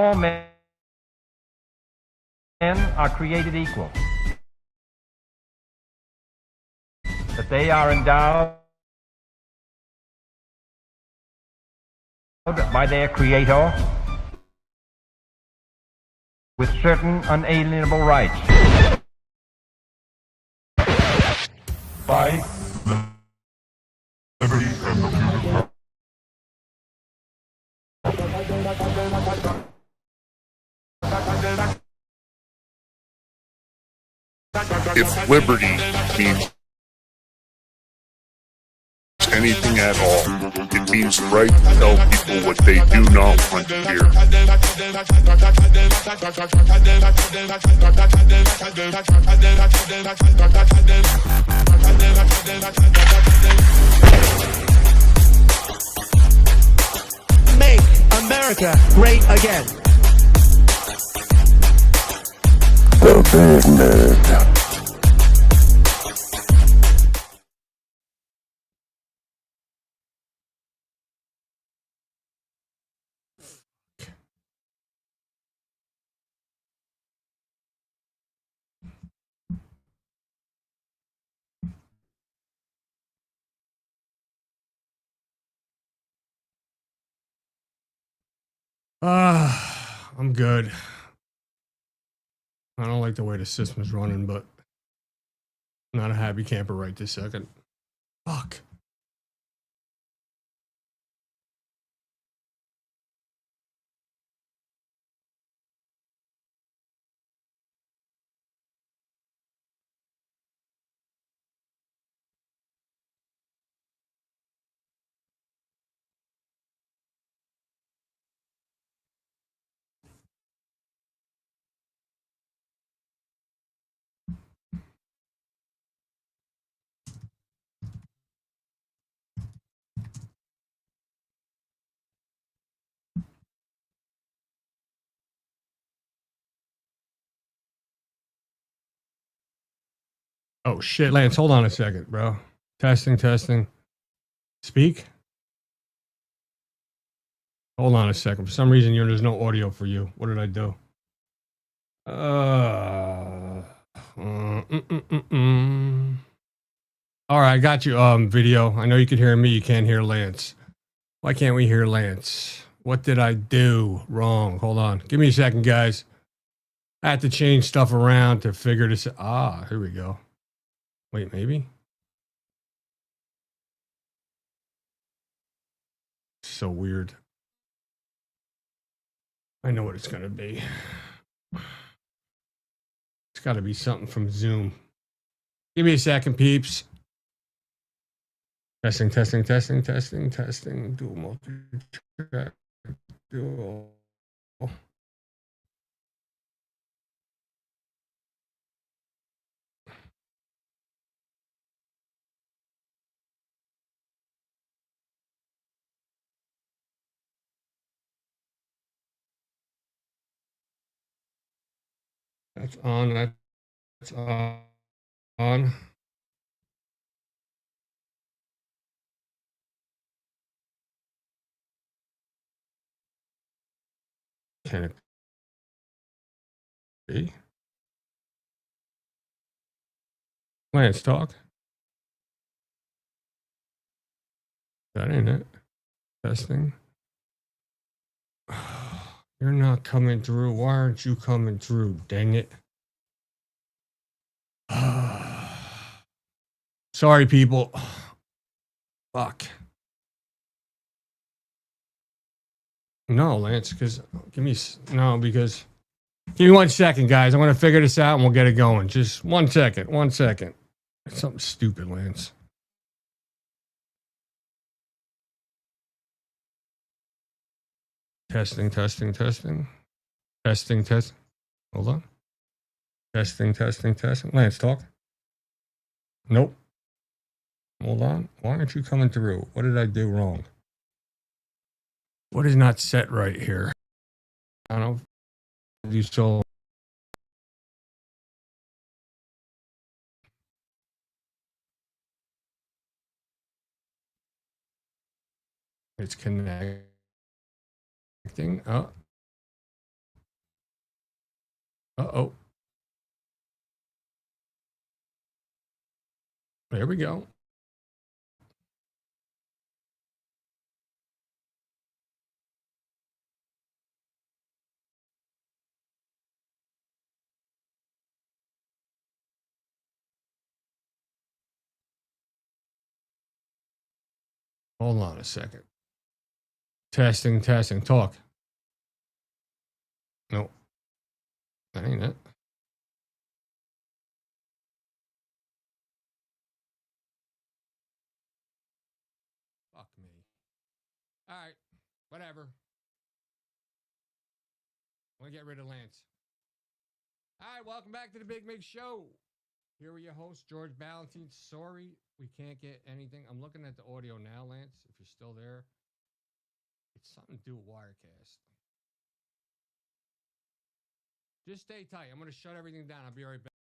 all men are created equal, that they are endowed by their Creator with certain unalienable rights. By liberty and the if liberty means anything at all, it means the right to tell people what they do not want to hear. Make America great again. The Big Nerd. I'm good. I don't like the way the system's running, but I'm not a happy camper right this second. Fuck. Oh shit, Lance, hold on a second, bro. Testing. Speak. Hold on a second. For some reason, there's no audio for you. What did I do? All right, I got you. Video. I know you can hear me. You can't hear Lance. Why can't we hear Lance? What did I do wrong? Hold on. Give me a second, guys. I had to change stuff around to figure this out. Ah, here we go. Wait, maybe? So weird. I know what it's going to be. It's got to be something from Zoom. Give me a second, peeps. Testing. Dual multi-track. Dual. That's on. That's on. Can it be? Lance, talk. That ain't it. Testing. You're not coming through. Why aren't you coming through? Dang it. Sorry, people. Fuck. No, Lance, because give me 1 second, guys. I'm going to figure this out and we'll get it going. Just 1 second. 1 second. It's something stupid, Lance. Testing. Hold on. Testing. Lance, talk. Nope. Hold on. Why aren't you coming through? What did I do wrong? What is not set right here? I don't know. You still. It's connecting. Oh. Uh-oh. There we go. Hold on a second. Testing, testing, talk. Nope. That ain't it. Fuck me. All right. Whatever. I want to get rid of Lance. All right. Welcome back to the Big Mig Show. Here with your host, George Ballantine. Sorry, we can't get anything. I'm looking at the audio now, Lance, if you're still there. It's something to do with Wirecast. Just stay tight. I'm going to shut everything down. I'll be right back.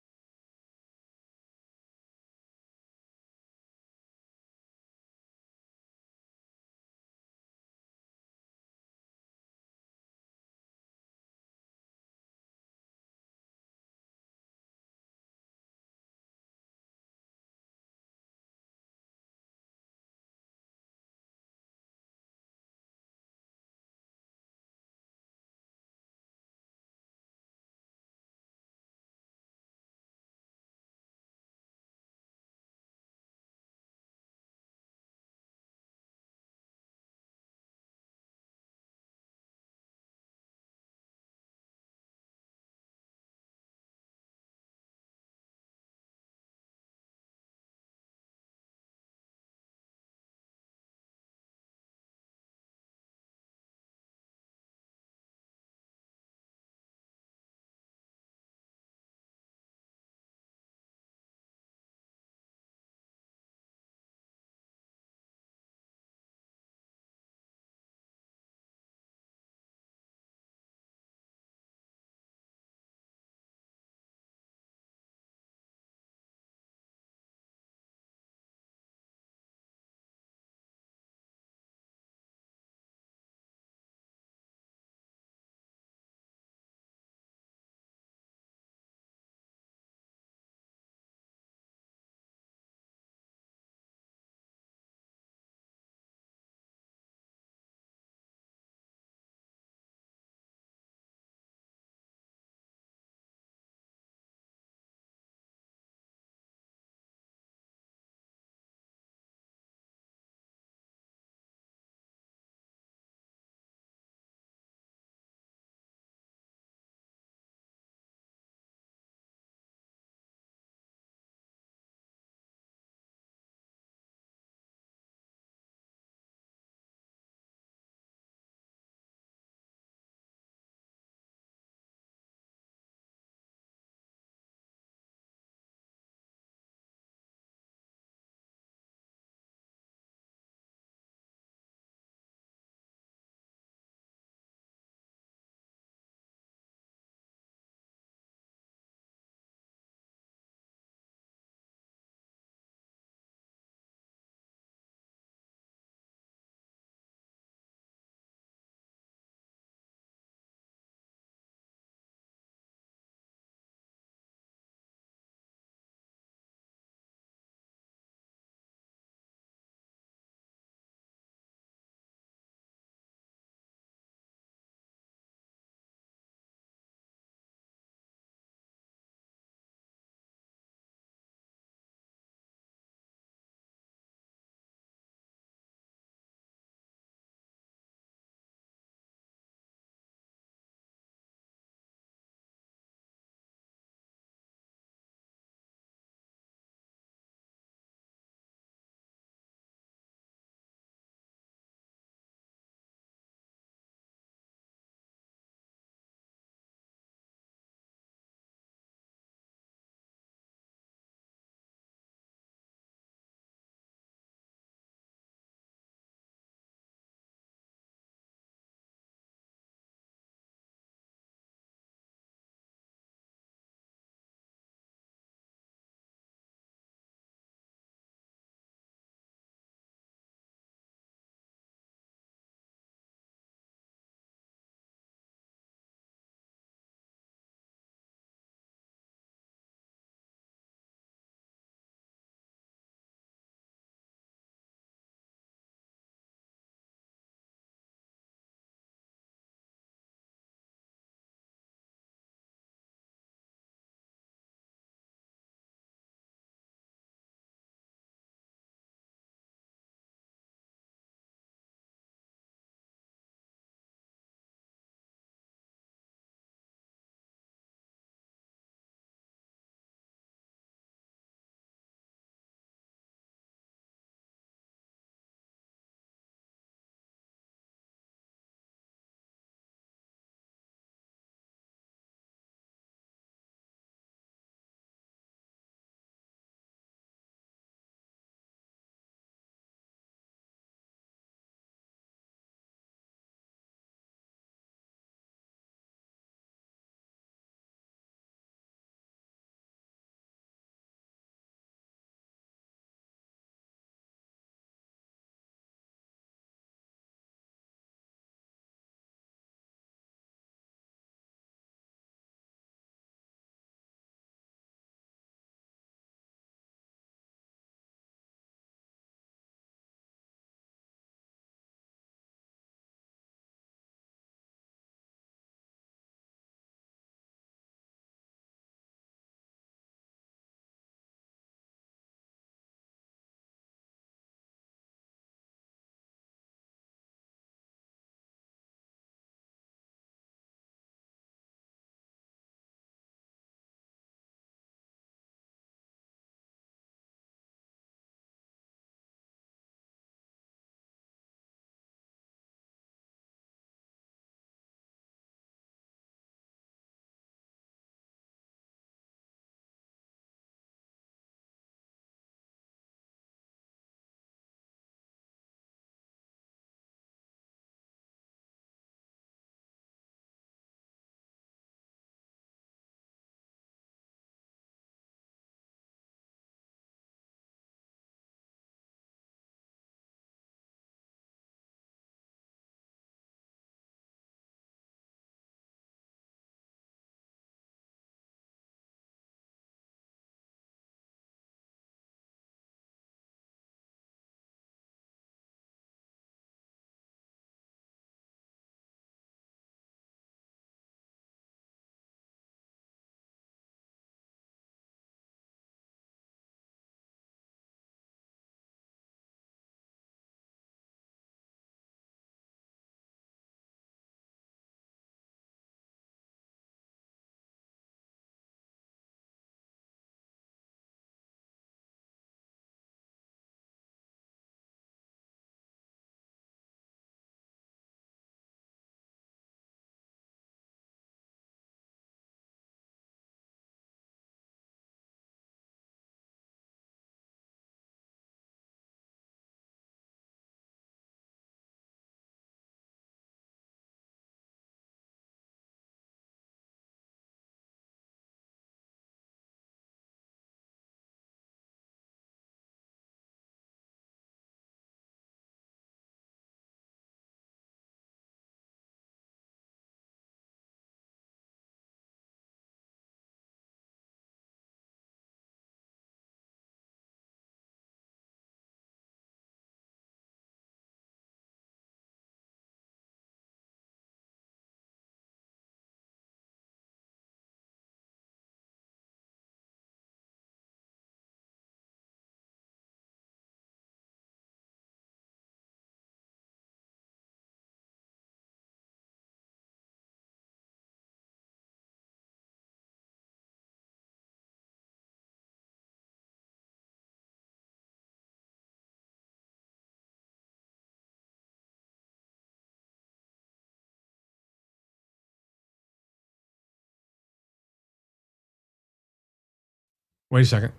Wait a second.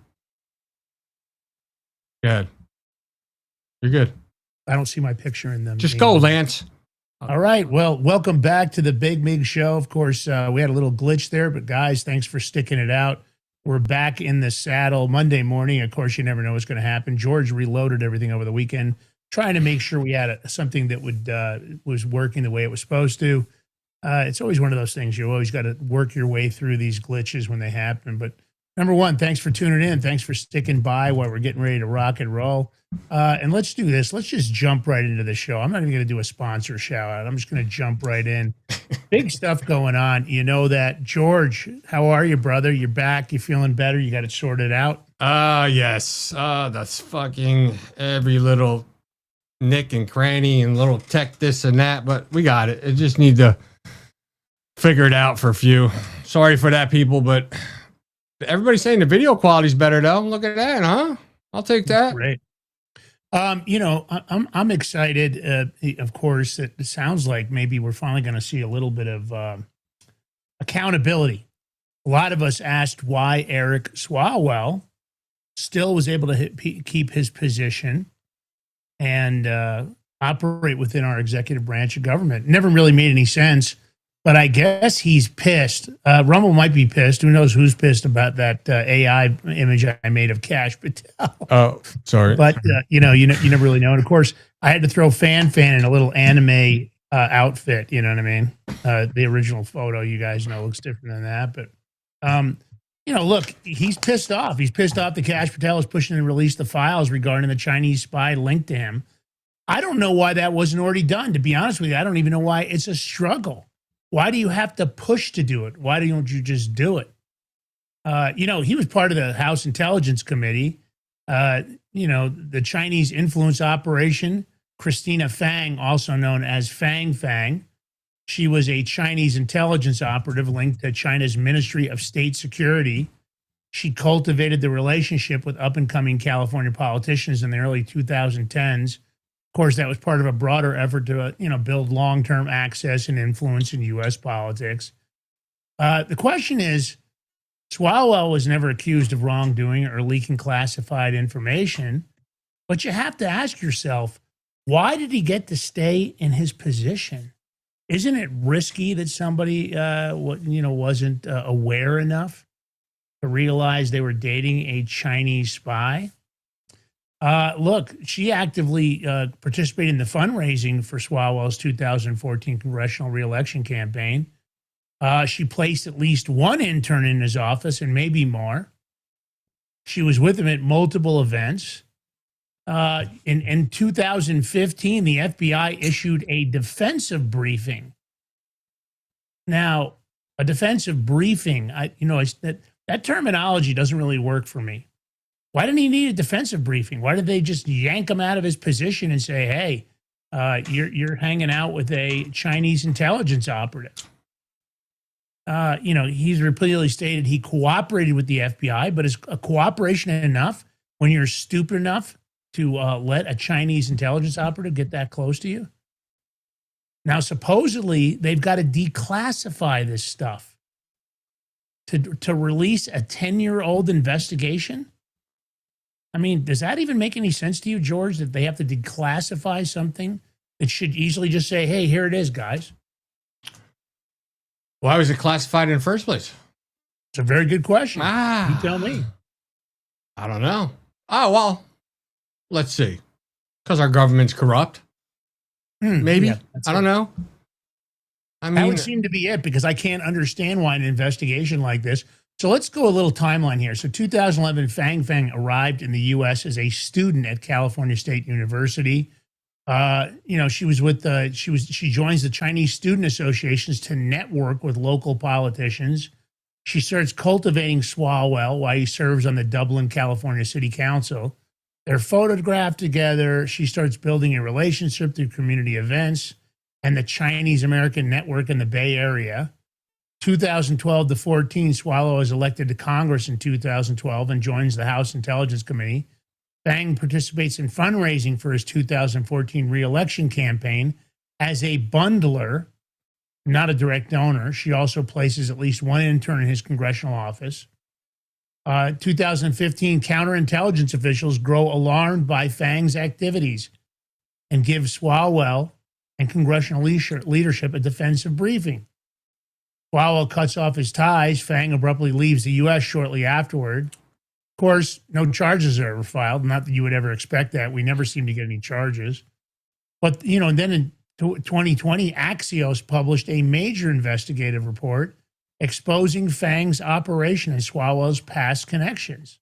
Go ahead. You're good. I don't see my picture in them. Just go, Lance. All right. Well, welcome back to the Big Mig Show. Of course, we had a little glitch there, but guys, thanks for sticking it out. We're back in the saddle Monday morning. Of course, you never know what's going to happen. George reloaded everything over the weekend, trying to make sure we had something that was working the way it was supposed to. It's always one of those things. You always got to work your way through these glitches when they happen. But number one, thanks for tuning in. Thanks for sticking by while we're getting ready to rock and roll. And let's do this. Let's just jump right into the show. I'm not even going to do a sponsor shout out. I'm just going to jump right in. Big stuff going on. You know that. George, how are you, brother? You're back. You feeling better? You got it sorted out? Yes. That's fucking every little nick and cranny and little tech this and that, but we got it. It just need to figure it out for a few. Sorry for that, people, but everybody's saying the video quality's better though. Look at that, huh? I'll take that. Great. You know, I'm excited. Of course, it sounds like maybe we're finally going to see a little bit of accountability. A lot of us asked why Eric Swalwell still was able to keep his position and operate within our executive branch of government. Never really made any sense. But I guess he's pissed. Rumble might be pissed. Who knows who's pissed about that AI image I made of Kash Patel? Oh, sorry. But you never really know. And of course, I had to throw Fan in a little anime outfit. You know what I mean? The original photo, you guys know, looks different than that. But look, he's pissed off. He's pissed off that Kash Patel is pushing to release the files regarding the Chinese spy linked to him. I don't know why that wasn't already done. To be honest with you, I don't even know why it's a struggle. Why do you have to push to do it? Why don't you just do it? He was part of the House Intelligence Committee. The Chinese influence operation, Christina Fang, also known as Fang. She was a Chinese intelligence operative linked to China's Ministry of State Security. She cultivated the relationship with up-and-coming California politicians in the early 2010s. Of course, that was part of a broader effort to, build long-term access and influence in U.S. politics. The question is, Swalwell was never accused of wrongdoing or leaking classified information, but you have to ask yourself, why did he get to stay in his position? Isn't it risky that somebody, wasn't aware enough to realize they were dating a Chinese spy? Look, she actively participated in the fundraising for Swalwell's 2014 congressional reelection campaign. She placed at least one intern in his office and maybe more. She was with him at multiple events. In 2015, the FBI issued a defensive briefing. Now, a defensive briefing, that terminology doesn't really work for me. Why didn't he need a defensive briefing? Why did they just yank him out of his position and say, hey, you're hanging out with a Chinese intelligence operative? He's repeatedly stated he cooperated with the FBI, but is a cooperation enough when you're stupid enough to let a Chinese intelligence operative get that close to you? Now, supposedly, they've got to declassify this stuff to release a 10-year-old investigation. I mean, does that even make any sense to you, George, that they have to declassify something that should easily just say, hey, here it is, guys? Why was it classified in the first place? It's a very good question. You tell me. I don't know. Oh, well, let's see. Because our government's corrupt. Maybe. Yeah, I don't know. I mean, that would seem to be it, because I can't understand why an investigation like this. So let's go a little timeline here. So 2011, Fang arrived in the U.S. as a student at California State University. She was she joins the Chinese student associations to network with local politicians. She starts cultivating Swalwell while he serves on the Dublin, California City Council. They're photographed together. She starts building a relationship through community events and the Chinese American network in the Bay Area. 2012 to 14, Swalwell is elected to Congress in 2012 and joins the House Intelligence Committee. Fang participates in fundraising for his 2014 reelection campaign as a bundler, not a direct donor. She also places at least one intern in his congressional office. 2015, counterintelligence officials grow alarmed by Fang's activities and give Swalwell and congressional leadership a defensive briefing. Swalwell cuts off his ties. Fang abruptly leaves the U.S. shortly afterward. Of course, no charges are ever filed. Not that you would ever expect that. We never seem to get any charges. But, you know, and then in 2020, Axios published a major investigative report exposing Fang's operation and Swalwell's past connections,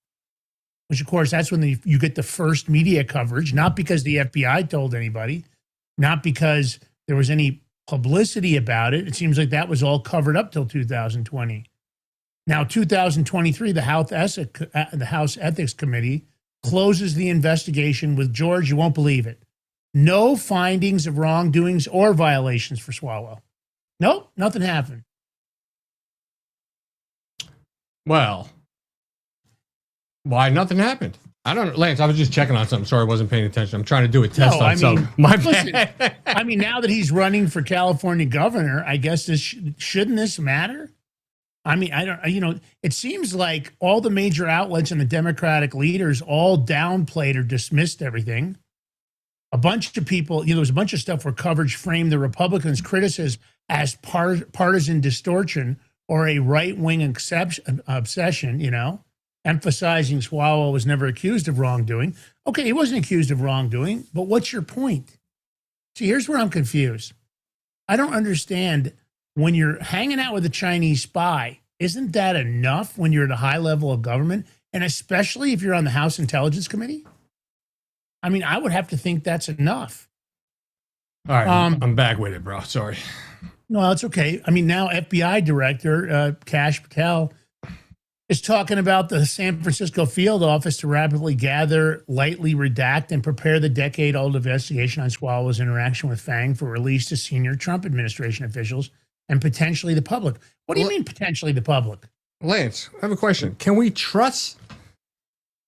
which, of course, that's when you get the first media coverage, not because the FBI told anybody, not because there was any publicity about it. It seems like that was all covered up till 2020. Now, 2023, the House Ethics Committee closes the investigation with, George, you won't believe it, no findings of wrongdoings or violations for Swalwell. Nope, nothing happened. Well, why nothing happened? I don't know, Lance. I was just checking on something. Sorry, I wasn't paying attention. I'm trying to do a test on something. My bad. Listen, I mean, now that he's running for California governor, I guess shouldn't this matter? I mean, it seems like all the major outlets and the Democratic leaders all downplayed or dismissed everything. A bunch of people, there was a bunch of stuff where coverage framed the Republicans' criticism as partisan distortion or a right-wing obsession, emphasizing Swalwell was never accused of wrongdoing. Okay, he wasn't accused of wrongdoing, but what's your point? See, here's where I'm confused. I don't understand. When you're hanging out with a Chinese spy, isn't that enough when you're at a high level of government? And especially if you're on the House Intelligence Committee? I mean, I would have to think that's enough. All right, I'm back with it, bro. Sorry. No, that's okay. I mean, now FBI Director Kash Patel is talking about the San Francisco field office to rapidly gather, lightly redact, and prepare the decade-old investigation on Swalwell's interaction with Fang for release to senior Trump administration officials and potentially the public. What do you mean potentially the public? Lance, I have a question. Can we trust,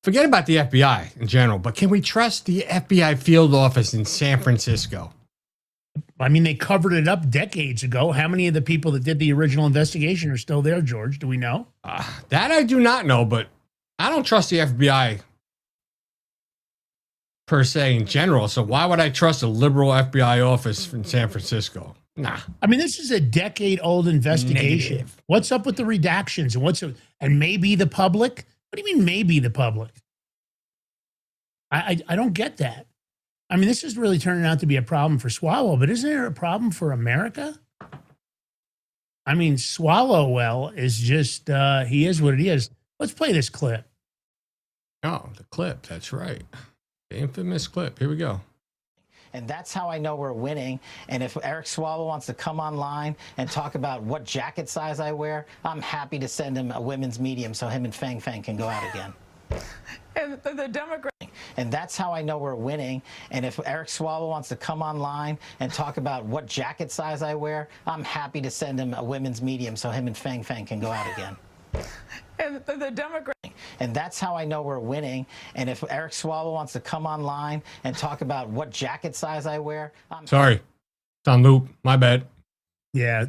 forget about the FBI in general, but can we trust the FBI field office in San Francisco? I mean, they covered it up decades ago. How many of the people that did the original investigation are still there, George? Do we know? That I do not know, but I don't trust the FBI per se in general. So why would I trust a liberal FBI office in San Francisco? Nah. I mean, this is a decade-old investigation. Negative. What's up with the redactions and maybe the public? What do you mean maybe the public? I don't get that. I mean, this is really turning out to be a problem for Swalwell, but isn't there a problem for America? I mean, Swalwell is just, he is what he is. Let's play this clip. Oh, the clip. That's right. The infamous clip. Here we go. And that's how I know we're winning. And if Eric Swalwell wants to come online and talk about what jacket size I wear, I'm happy to send him a women's medium so him and Fang can go out again. And the Democrat. And that's how I know we're winning. And if Eric Swalwell wants to come online and talk about what jacket size I wear, I'm happy to send him a women's medium so him and Fang can go out again. And the Democrat. And that's how I know we're winning. And if Eric Swalwell wants to come online and talk about what jacket size I wear, I'm sorry. It's on loop. My bad. Yeah.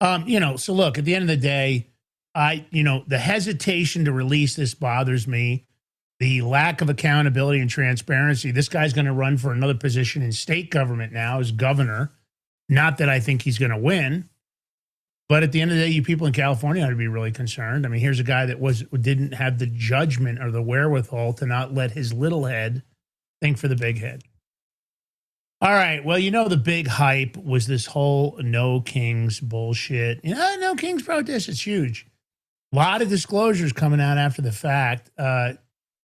So look, at the end of the day, the hesitation to release this bothers me. The lack of accountability and transparency. This guy's going to run for another position in state government now as governor. Not that I think he's going to win, but at the end of the day, you people in California ought to be really concerned. I mean, here's a guy that didn't have the judgment or the wherewithal to not let his little head think for the big head. All right. Well, the big hype was this whole No Kings bullshit. No Kings protest. It's huge. A lot of disclosures coming out after the fact.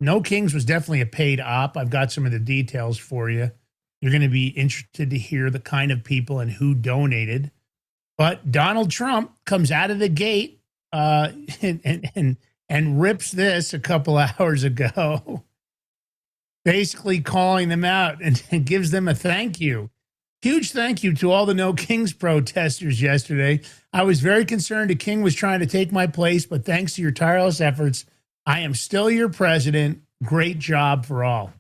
No Kings was definitely a paid op. I've got some of the details for you. You're going to be interested to hear the kind of people and who donated. But Donald Trump comes out of the gate and rips this a couple hours ago, basically calling them out and gives them a thank you. Huge thank you to all the No Kings protesters yesterday. I was very concerned a king was trying to take my place, but thanks to your tireless efforts, I am still your president. Great job for all.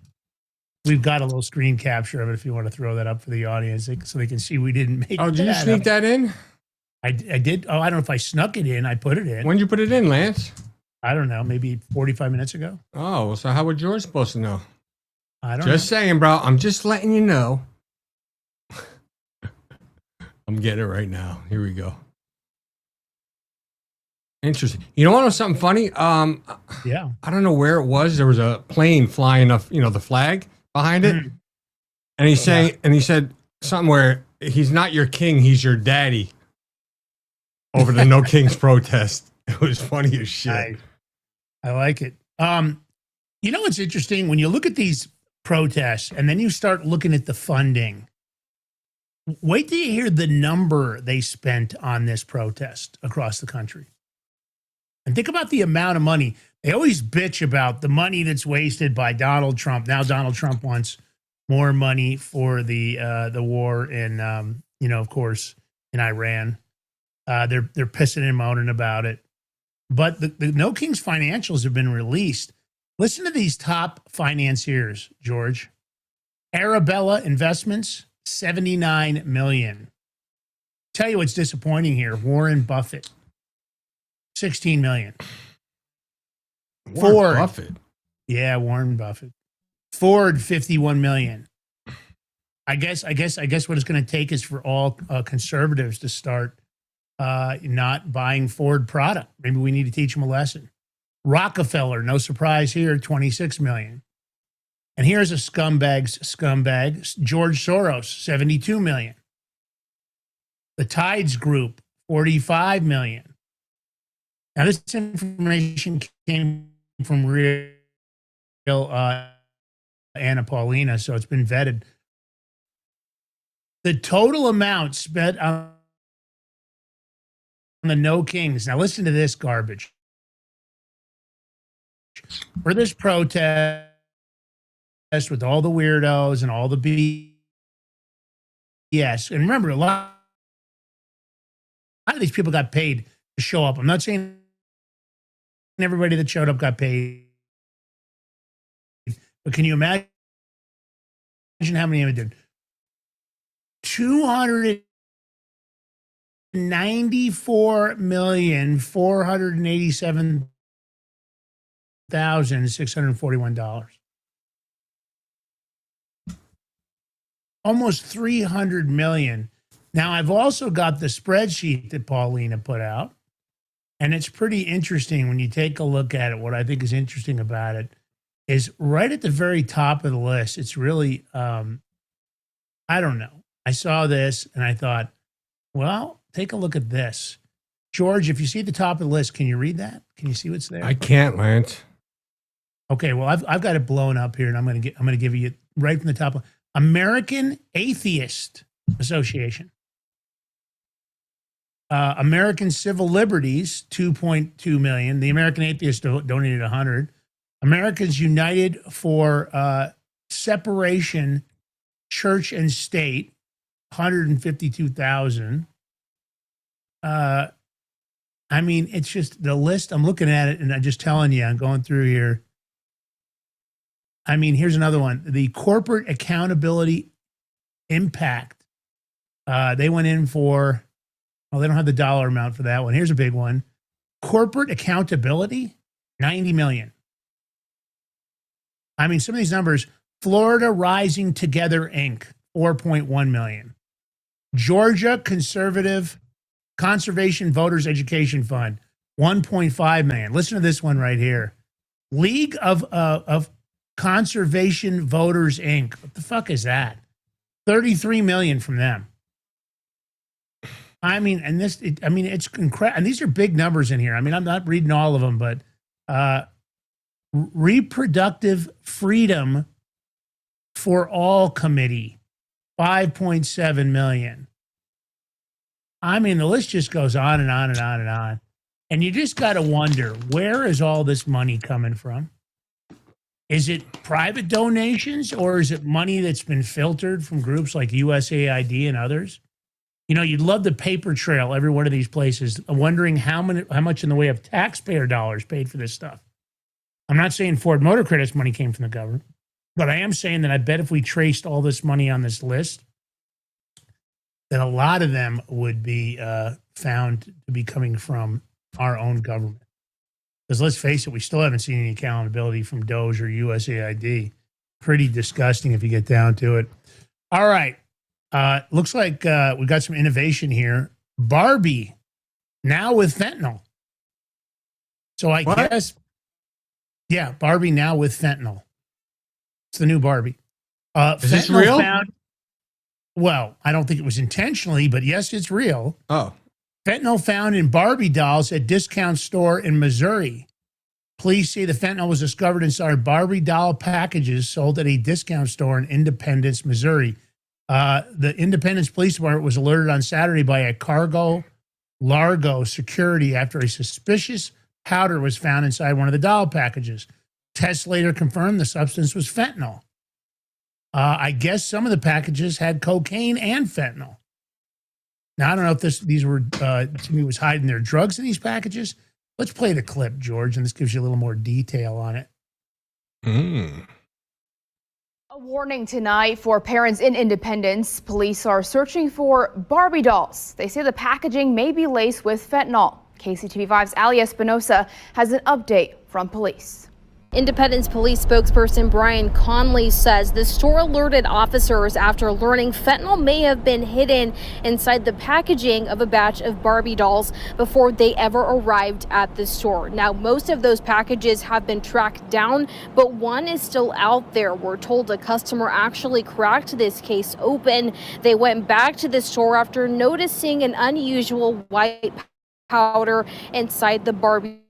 We've got a little screen capture of it if you want to throw that up for the audience so they can see we didn't make it. Oh, did you sneak that in? I did. Oh, I don't know if I snuck it in. I put it in. When did you put it in, Lance? I don't know, maybe 45 minutes ago. Oh, so how would George supposed to know? I don't know. Just saying, bro. I'm just letting you know. I'm getting it right now. Here we go. Interesting. You know what was something funny? Yeah. I don't know where it was. There was a plane flying up, the flag behind it. And he's saying, and he said something where he's not your king, he's your daddy. Over the No Kings protest. It was funny as shit. I like it. You know what's interesting? When you look at these protests and then you start looking at the funding, wait till you hear the number they spent on this protest across the country. And think about the amount of money. They always bitch about the money that's wasted by Donald Trump. Now Donald Trump wants more money for the war in, of course, in Iran. They're pissing and moaning about it. But the No Kings financials have been released. Listen to these top financiers, George. Arabella Investments, $79 million. Tell you what's disappointing here. Warren Buffett, $16 million. Warren Buffett. Yeah, Warren Buffett. Ford, $51 million. I guess what it's going to take is for all conservatives to start not buying Ford product. Maybe we need to teach them a lesson. Rockefeller, no surprise here, $26 million. And here's a scumbag, George Soros, $72 million. The Tides Group, $45 million. Now, this information came from real Anna Paulina, so it's been vetted. The total amount spent on the No Kings. Now, listen to this garbage. For this protest with all the weirdos and all the BS. And remember, a lot of these people got paid to show up. I'm not saying everybody that showed up got paid. But can you imagine how many of them did? 294,487,641. Almost 300 million. Now, I've also got the spreadsheet that Paulina put out, and it's pretty interesting when you take a look at it. What I think is interesting about it is right at the very top of the list. It's really, I don't know. I saw this and I thought, well, take a look at this. George, if you see the top of the list, can you read that? Can you see what's there? I can't, Lance. Okay, well, I've got it blown up here, and I'm going to give you right from the top. American Atheist Association. American Civil Liberties, 2.2 million. The American Atheists donated 100. Americans United for Separation, Church and State, 152,000. I mean, it's just the list. I'm looking at it, and I'm just telling you, I'm going through here. I mean, here's another one. The Corporate Accountability Impact. They went in for, well, they don't have the dollar amount for that one. Here's a big one. Corporate Accountability, 90 million. I mean, some of these numbers, Florida Rising Together, Inc., 4.1 million. Georgia Conservation Voters Education Fund, 1.5 million. Listen to this one right here. League of Conservation Voters, Inc. What the fuck is that? 33 million from them. I mean, and it's incredible. And these are big numbers in here. I mean, I'm not reading all of them, but Reproductive Freedom for All Committee, 5.7 million. I mean, the list just goes on and on and on and on. And you just got to wonder, where is all this money coming from? Is it private donations, or is it money that's been filtered from groups like USAID and others? You know, you'd love the paper trail, every one of these places, wondering how much in the way of taxpayer dollars paid for this stuff. I'm not saying Ford Motor Credit's money came from the government, but I am saying that I bet if we traced all this money on this list, that a lot of them would be found to be coming from our own government. Because let's face it, we still haven't seen any accountability from Doge or USAID. Pretty disgusting if you get down to it. All right. Looks like we got some innovation here. Barbie, now with fentanyl. So I guess, yeah, Barbie now with fentanyl. It's the new Barbie. Is this real? Well, I don't think it was intentionally, but yes, it's real. Oh. Fentanyl found in Barbie dolls at discount store in Missouri. Police say the fentanyl was discovered inside Barbie doll packages sold at a discount store in Independence, Missouri. The Independence Police Department was alerted on Saturday by a Cargo Largo security after a suspicious powder was found inside one of the doll packages. Tests later confirmed the substance was fentanyl. I guess some of the packages had cocaine and fentanyl. Now, I don't know if these were, somebody was hiding their drugs in these packages. Let's play the clip, George, and this gives you a little more detail on it. A warning tonight for parents in Independence. Police are searching for Barbie dolls. They say the packaging may be laced with fentanyl. KCTV5's Ali Espinosa has an update from police. Independence Police spokesperson Brian Conley says the store alerted officers after learning fentanyl may have been hidden inside the packaging of a batch of Barbie dolls before they ever arrived at the store. Now, most of those packages have been tracked down, but one is still out there. We're told a customer actually cracked this case open. They went back to the store after noticing an unusual white powder inside the Barbie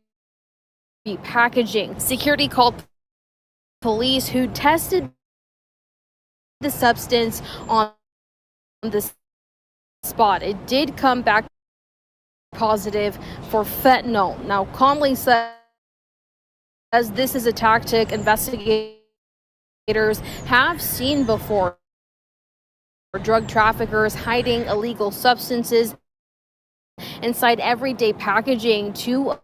packaging. Security called police, who tested the substance on the spot. It did come back positive for fentanyl. Now, Conley says this is a tactic investigators have seen before. Drug traffickers hiding illegal substances inside everyday packaging to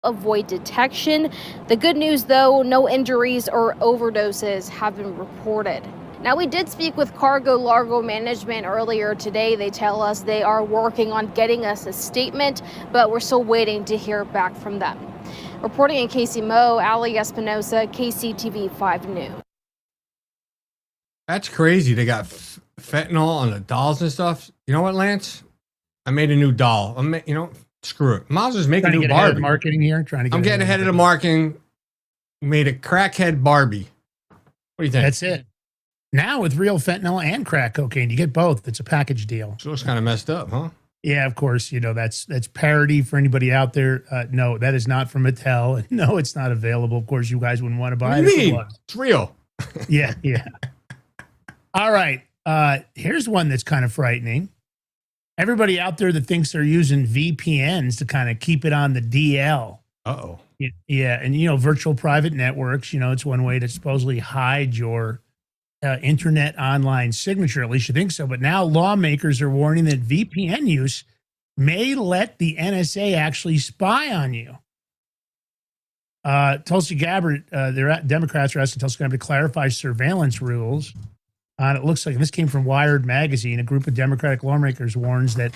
avoid detection. The good news, though, no injuries or overdoses have been reported. Now, we did speak with Cargo Largo management earlier today. They tell us they are working on getting us a statement, but we're still waiting to hear back from them. Reporting in KCMO, Ali Espinosa, KCTV 5 News. That's crazy. They got fentanyl on the dolls and stuff. You know what, Lance? I made a new doll. Screw it. Miles just make a new Barbie. Marketing here. I'm getting ahead of the marketing. Made a crackhead Barbie. What do you think? That's it. Now with real fentanyl and crack cocaine, you get both. It's a package deal. So it's kind of messed up, huh? Yeah, of course. That's parody for anybody out there. No, that is not from Mattel. No, it's not available. Of course, you guys wouldn't want to buy it. What do you mean? It's real. Yeah. All right. Here's one that's kind of frightening. Everybody out there that thinks they're using VPNs to kind of keep it on the DL. Uh-oh. Yeah. And, virtual private networks, it's one way to supposedly hide your internet online signature. At least you think so. But now lawmakers are warning that VPN use may let the NSA actually spy on you. Tulsi Gabbard, Democrats are asking Tulsi Gabbard to clarify surveillance rules. It looks like, and this came from Wired magazine, a group of Democratic lawmakers warns that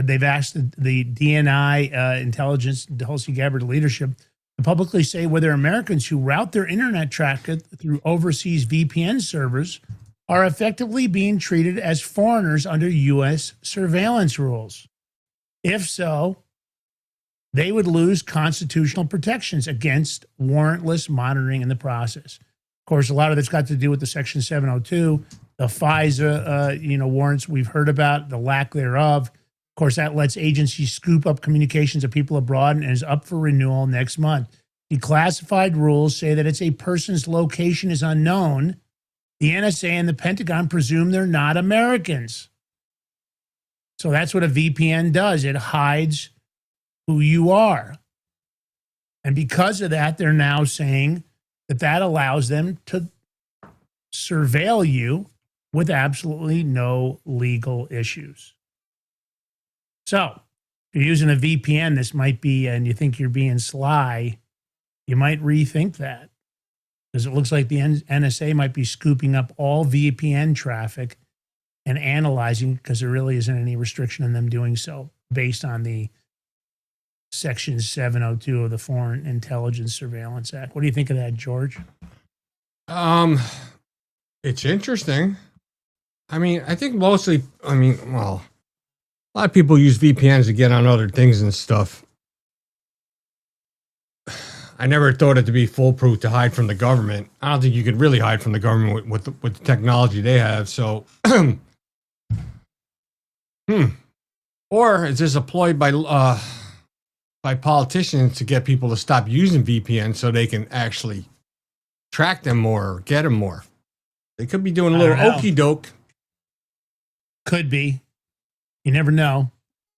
they've asked the DNI intelligence, Tulsi Gabbard leadership, to publicly say whether Americans who route their internet traffic through overseas VPN servers are effectively being treated as foreigners under U.S. surveillance rules. If so, they would lose constitutional protections against warrantless monitoring in the process. Of course, a lot of it's got to do with the Section 702, the FISA, warrants we've heard about, the lack thereof. Of course, that lets agencies scoop up communications of people abroad and is up for renewal next month. Declassified rules say that it's a person's location is unknown. The NSA and the Pentagon presume they're not Americans. So that's what a VPN does. It hides who you are. And because of that, they're now saying that allows them to surveil you with absolutely no legal issues. So if you're using a VPN, this might be, and you think you're being sly, you might rethink that. Because it looks like the NSA might be scooping up all VPN traffic and analyzing, because there really isn't any restriction in them doing so based on the Section 702 of the Foreign Intelligence Surveillance Act. What do you think of that, George? It's interesting. I mean, I think mostly, well, a lot of people use VPNs to get on other things and stuff. I never thought it to be foolproof to hide from the government. I don't think you could really hide from the government with the technology they have. So, or is this a ploy by politicians to get people to stop using VPN so they can actually track them more or get them more? They could be doing a little okey doke. Could be. You never know.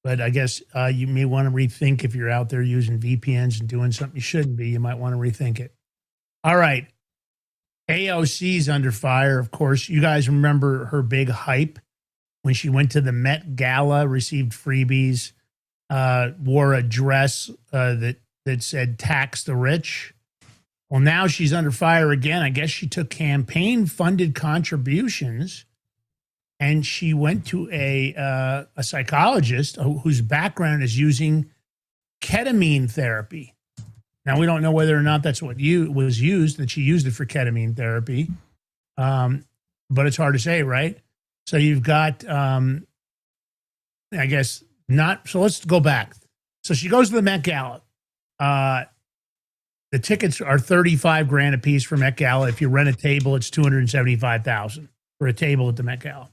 But I guess you may want to rethink if you're out there using VPNs and doing something you shouldn't be. You might want to rethink it. All right. AOC's under fire. Of course, you guys remember her big hype when she went to the Met Gala, received freebies, wore a dress that said tax the rich. Well, now she's under fire again. I guess she took campaign-funded contributions, and she went to a psychologist whose background is using ketamine therapy. Now, we don't know whether or not that's what was used, that she used it for ketamine therapy, but it's hard to say, right? So you've got, I guess, not. So let's go back. So she goes to the Met Gala. The tickets are $35,000 a piece for Met Gala. If you rent a table, it's $275,000 for a table at the Met Gala.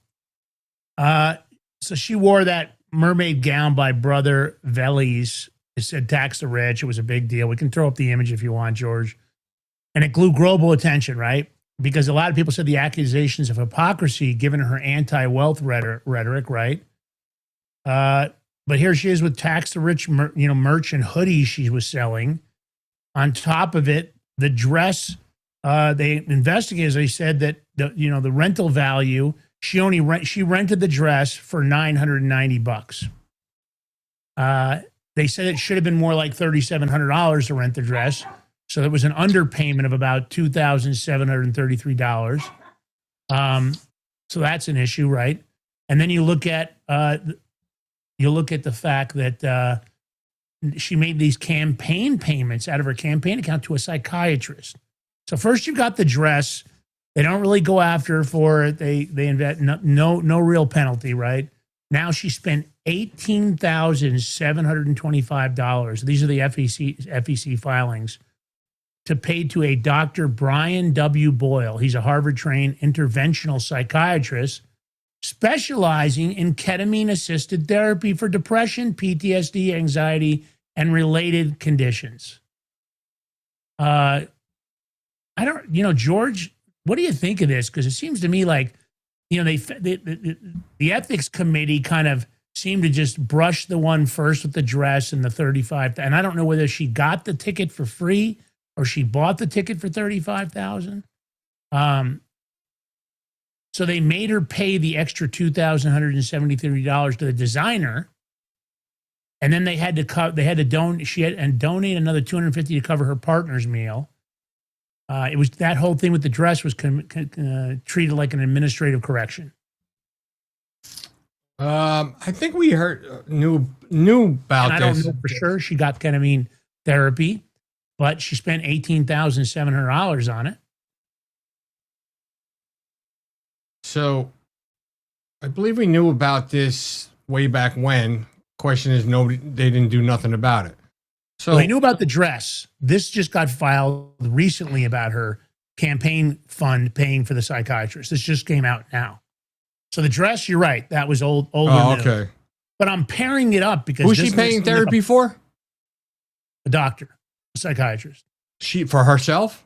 So she wore that mermaid gown by Brother Vellies. It said tax the rich. It was a big deal. We can throw up the image if you want, George. And it drew global attention, right? Because a lot of people said the accusations of hypocrisy given her anti-wealth rhetoric, right? But here she is with tax the rich, merch and hoodies she was selling. On top of it, the dress, they investigators, they said that the rental value, she rented the dress for $990. They said it should have been more like $3,700 to rent the dress. So there was an underpayment of about $2,733. So that's an issue, right? And then you look at the fact that she made these campaign payments out of her campaign account to a psychiatrist. So first you got the dress. They don't really go after her for it. They invest no real penalty, right? Now she spent $18,725. These are the FEC filings to pay to a Dr. Brian W. Boyle. He's a Harvard-trained interventional psychiatrist specializing in ketamine-assisted therapy for depression, PTSD, anxiety, and related conditions. I don't, George, what do you think of this? Because it seems to me like, the ethics committee kind of seemed to just brush the one first with the dress and the 35. And I don't know whether she got the ticket for free or she bought the ticket for $35,000. So they made her pay the extra $2,173 to the designer, and then they had to donate another $250 to cover her partner's meal. It was that whole thing with the dress was treated like an administrative correction. I think we knew about and this. I don't know for sure she got ketamine therapy, but she spent $18,700 on it. So I believe we knew about this way back when. Question is, they didn't do nothing about it. So they knew about the dress. This just got filed recently about her campaign fund paying for the psychiatrist. This just came out now. So the dress, you're right. That was old. Oh, okay. But I'm pairing it up because who's she paying therapy for? A doctor, a psychiatrist. She for herself?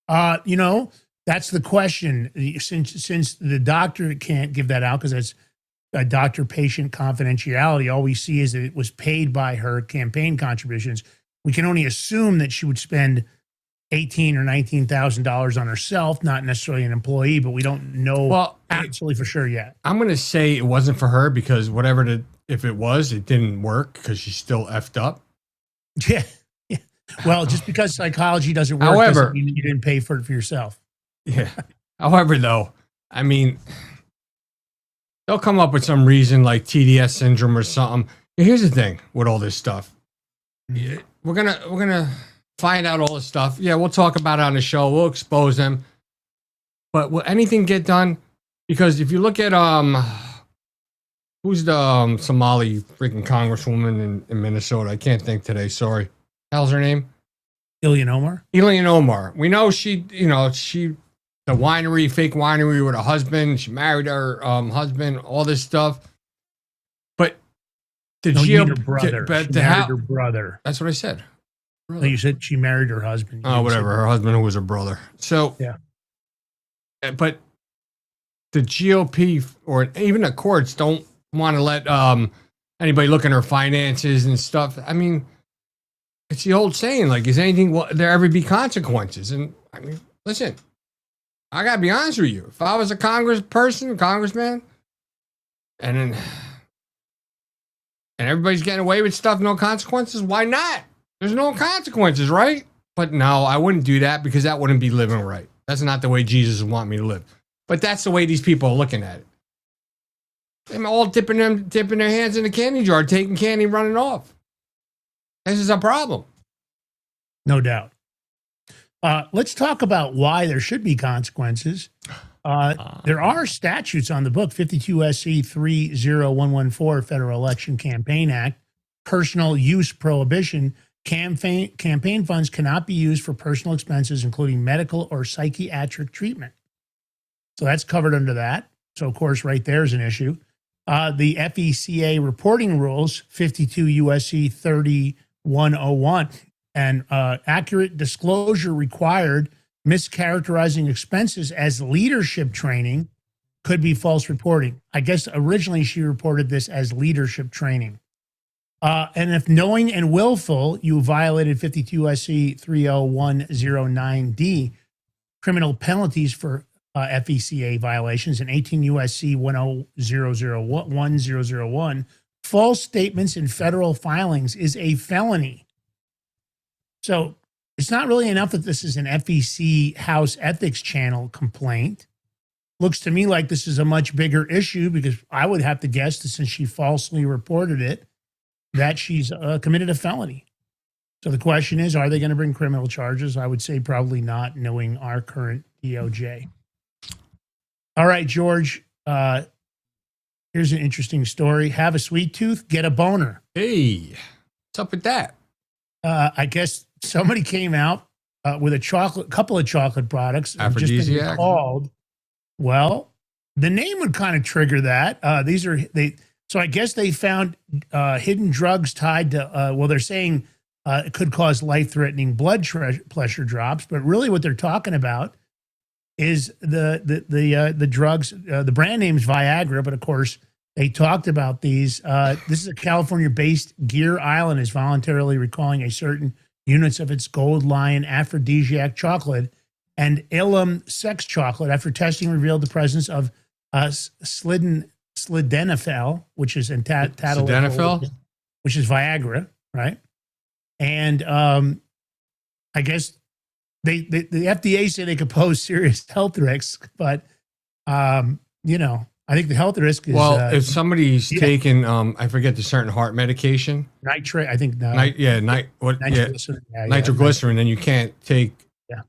That's the question. Since the doctor can't give that out because it's a doctor-patient confidentiality, all we see is that it was paid by her campaign contributions. We can only assume that she would spend $18,000 or $19,000 on herself, not necessarily an employee, but we don't know absolutely for sure yet. I'm going to say it wasn't for her because if it was, it didn't work because she's still effed up. Yeah. Well, just because psychology doesn't work doesn't mean you didn't pay for it for yourself. Yeah. However, though, I mean, they'll come up with some reason like TDS syndrome or something. Here's the thing with all this stuff. Yeah, we're gonna find out all this stuff. Yeah, we'll talk about it on the show. We'll expose them. But will anything get done? Because if you look at who's the Somali freaking congresswoman in Minnesota? I can't think today. Sorry. How's her name? Ilhan Omar. Ilhan Omar. We know she the winery, fake winery with her husband. She married her husband. All this stuff. But the her brother. She married her brother. That's what I said. No, you said she married her husband. Oh, whatever. Her husband, who was her brother. So yeah. But the GOP or even the courts don't want to let anybody look at her finances and stuff. I mean, it's the old saying, like, is anything, will there ever be consequences? And I mean, listen, I got to be honest with you. If I was a congressman, and everybody's getting away with stuff, no consequences, why not? There's no consequences, right? But no, I wouldn't do that because that wouldn't be living right. That's not the way Jesus would want me to live. But that's the way these people are looking at it. They're all dipping their hands in the candy jar, taking candy, running off. This is a problem. No doubt. Let's talk about why there should be consequences. There are statutes on the book, 52 SC 30114, Federal Election Campaign Act, personal use prohibition. Campaign funds cannot be used for personal expenses, including medical or psychiatric treatment. So that's covered under that. So, of course, right there is an issue. The FECA reporting rules, 52 USC 3101, and accurate disclosure required, mischaracterizing expenses as leadership training could be false reporting. I guess originally she reported this as leadership training. And if knowing and willful, you violated 52 USC 30109D, criminal penalties for FECA violations, and 18 USC 1001, false statements in federal filings is a felony. So it's not really enough that this is an FEC House Ethics Channel complaint. Looks to me like this is a much bigger issue because I would have to guess that since she falsely reported it, that she's committed a felony. So the question is, are they going to bring criminal charges? I would say probably not, knowing our current DOJ. All right, George, here's an interesting story. Have a sweet tooth, get a boner. Hey, what's up with that? I guess somebody came out with a couple of chocolate products. Aphrodisiac? Called, well, the name would kind of trigger that. So I guess they found hidden drugs tied to, they're saying it could cause life-threatening blood pressure drops, but really what they're talking about is the drugs. The brand name's Viagra, but of course they talked about these. This is a California-based Gear Island is voluntarily recalling a certain units of its Gold Lion aphrodisiac chocolate and Ilum sex chocolate after testing revealed the presence of sildenafil, which is sildenafil, which is Viagra, right? And I guess the FDA say they could pose serious health risks, but I think the health risk is if somebody's taking I forget the certain heart medication, nitrate. I think nitroglycerin, then you can't take. Yeah,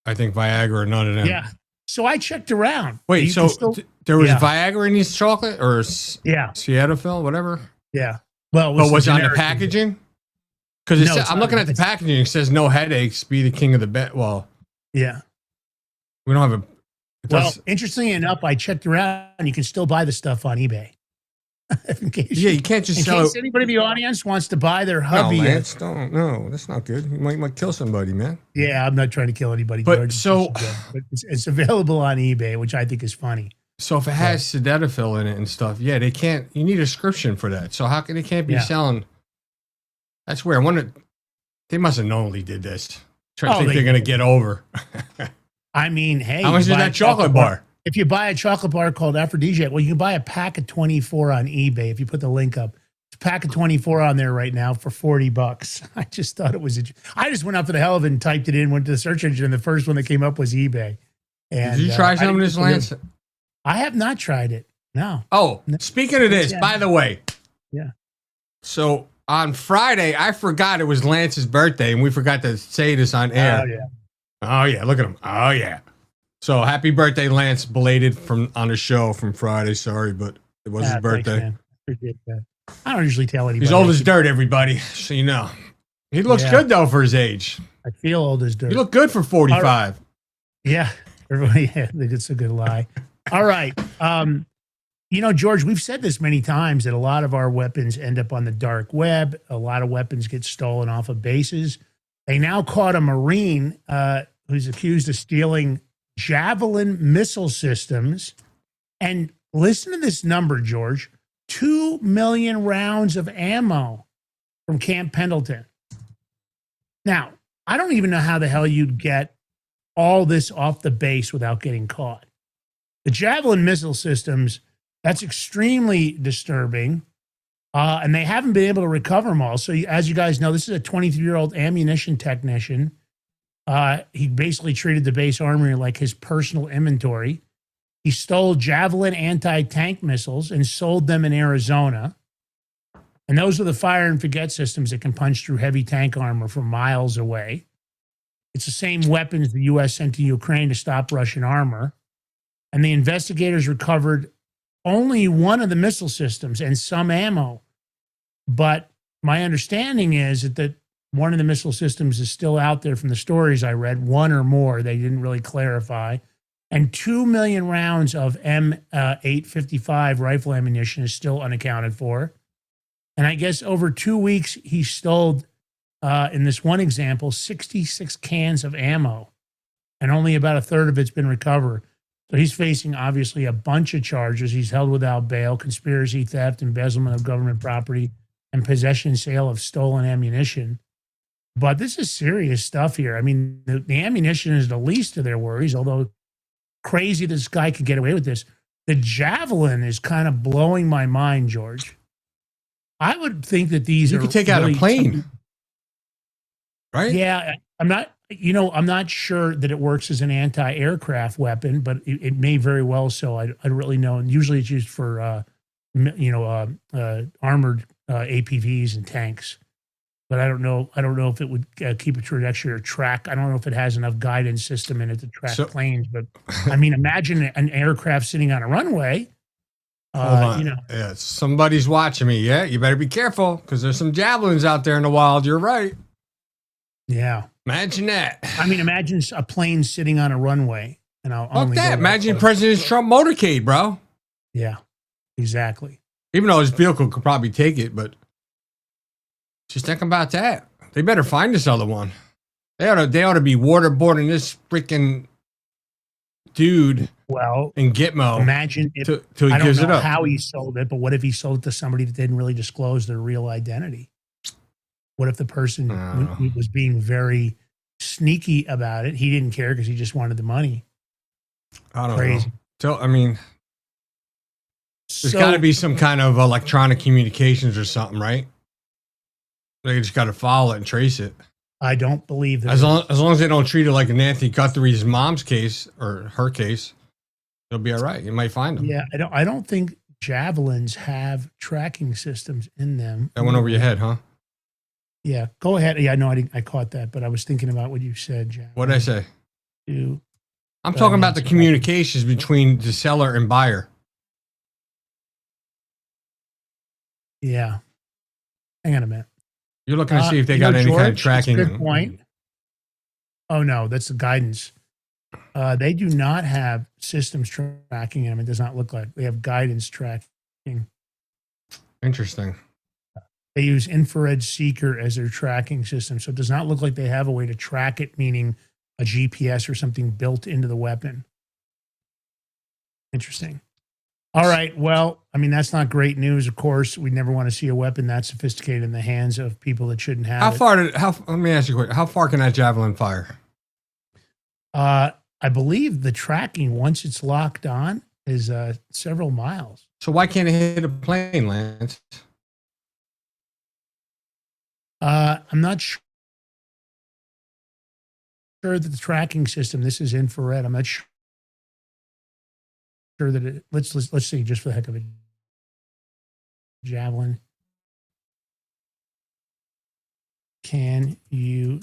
I think Viagra or none of them. Yeah. So I checked around. Wait, so there was Viagra in this chocolate or Sildenafil, whatever? Yeah. Well, but was it on the packaging? Because I'm looking at the packaging. It says no headaches, be the king of the bed. Well, yeah. We don't have interestingly enough, I checked around. You can still buy the stuff on eBay. You can't just sell it. In case anybody in the audience wants to buy their hubby. No, Lance, no, that's not good. You might kill somebody, man. Yeah, I'm not trying to kill anybody. But George, but it's available on eBay, which I think is funny. So if it has sildenafil in it and stuff, they can't. You need a description for that. So how can they can't be selling? That's where I wonder. They must have knowingly did this. They're going to get over. I mean, hey, how much is that chocolate bar? If you buy a chocolate bar called Aphrodisiac, well, you can buy a pack of 24 on eBay. If you put the link up, it's a pack of 24 on there right now for $40. I just thought it was. I just went out for the hell of it and typed it in, went to the search engine, and the first one that came up was eBay. And, did you try some of this, Lance? I have not tried it. No. Oh, speaking of this, by the way. Yeah. So on Friday, I forgot it was Lance's birthday, and we forgot to say this on air. Oh, yeah. Oh, yeah. Look at him. Oh, yeah. So happy birthday, Lance, belated on the show from Friday. Sorry, but it was his birthday. Thanks, man. Appreciate that. I don't usually tell anybody. He's old as dirt, everybody. So you know. He looks good, though, for his age. I feel old as dirt. You look good for 45. Right. Yeah. Everybody, yeah, it's a good lie. All right. You know, George, we've said this many times that a lot of our weapons end up on the dark web. A lot of weapons get stolen off of bases. They now caught a Marine who's accused of stealing Javelin missile systems. And listen to this number, George. 2 million rounds of ammo from Camp Pendleton. Now, I don't even know how the hell you'd get all this off the base without getting caught. The Javelin missile systems, that's extremely disturbing. And they haven't been able to recover them all. So as you guys know, this is a 23-year-old ammunition technician. He basically treated the base armory like his personal inventory. He stole Javelin anti-tank missiles and sold them in Arizona. And those are the fire and forget systems that can punch through heavy tank armor from miles away. It's the same weapons the U.S. sent to Ukraine to stop Russian armor. And the investigators recovered only one of the missile systems and some ammo. But my understanding is that one of the missile systems is still out there from the stories I read, one or more. They didn't really clarify. And 2 million rounds of M855 rifle ammunition is still unaccounted for. And I guess over 2 weeks, he stole, in this one example, 66 cans of ammo. And only about a third of it's been recovered. So he's facing, obviously, a bunch of charges. He's held without bail, conspiracy, theft, embezzlement of government property, and possession and sale of stolen ammunition. But this is serious stuff here. I mean, the ammunition is the least of their worries, although crazy this guy could get away with this. The Javelin is kind of blowing my mind, George. I would think that these you could take out a plane, right? Yeah, I'm not sure that it works as an anti-aircraft weapon, but it may very well so. I don't really know. And usually it's used for, armored APVs and tanks. But I don't know. I don't know if it would keep a trajectory or track. I don't know if it has enough guidance system in it to track planes. But I mean, imagine an aircraft sitting on a runway. Yeah, somebody's watching me. Yeah, you better be careful because there's some javelins out there in the wild. You're right. Yeah. Imagine that. I mean, imagine a plane sitting on a runway. And Fuck that. Imagine President Trump motorcade, bro. Yeah, exactly. Even though his vehicle could probably take it, but just think about that. They better find this other one. They ought to be waterboarding this freaking dude. Well, in Gitmo. Imagine if till he I don't gives know it up. how he sold it, but what if he sold it to somebody that didn't really disclose their real identity? What if the person was being very sneaky about it? He didn't care because he just wanted the money. I don't know. So, I mean, there's got to be some kind of electronic communications or something, right? They just got to follow it and trace it. I don't believe that. As long as they don't treat it like Nancy Guthrie's mom's case or her case, they'll be all right. You might find them. Yeah, I don't think Javelins have tracking systems in them. That went over your head, huh? Yeah, go ahead. Yeah, no, I caught that, but I was thinking about what you said, Javelin. What did I say? I'm Go talking ahead, about the answer. communications between the seller and buyer. Yeah. Hang on a minute. You're looking to see if they got any kind of tracking. Good point. Oh, no, that's the guidance. They do not have systems tracking them. It does not look like they have guidance tracking. Interesting. They use infrared seeker as their tracking system. So it does not look like they have a way to track it, meaning a GPS or something built into the weapon. Interesting. All right. Well, I mean, that's not great news. Of course, we never want to see a weapon that sophisticated in the hands of people that shouldn't have it. Let me ask you a question. How far can that javelin fire? I believe the tracking, once it's locked on, is several miles. So why can't it hit a plane, Lance? I'm not sure that the tracking system, this is infrared. I'm not sure that it, let's see, just for the heck of it. Javelin. can you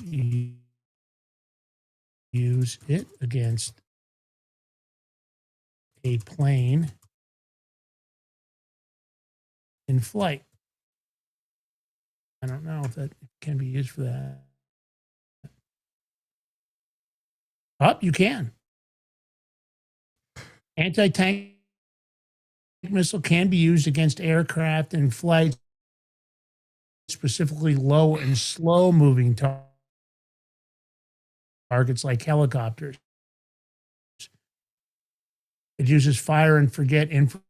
use it against a plane in flight? I don't know if that can be used for that. Oh, you can. Anti-tank missile can be used against aircraft in flight, specifically low and slow moving targets like helicopters. It uses fire and forget infrared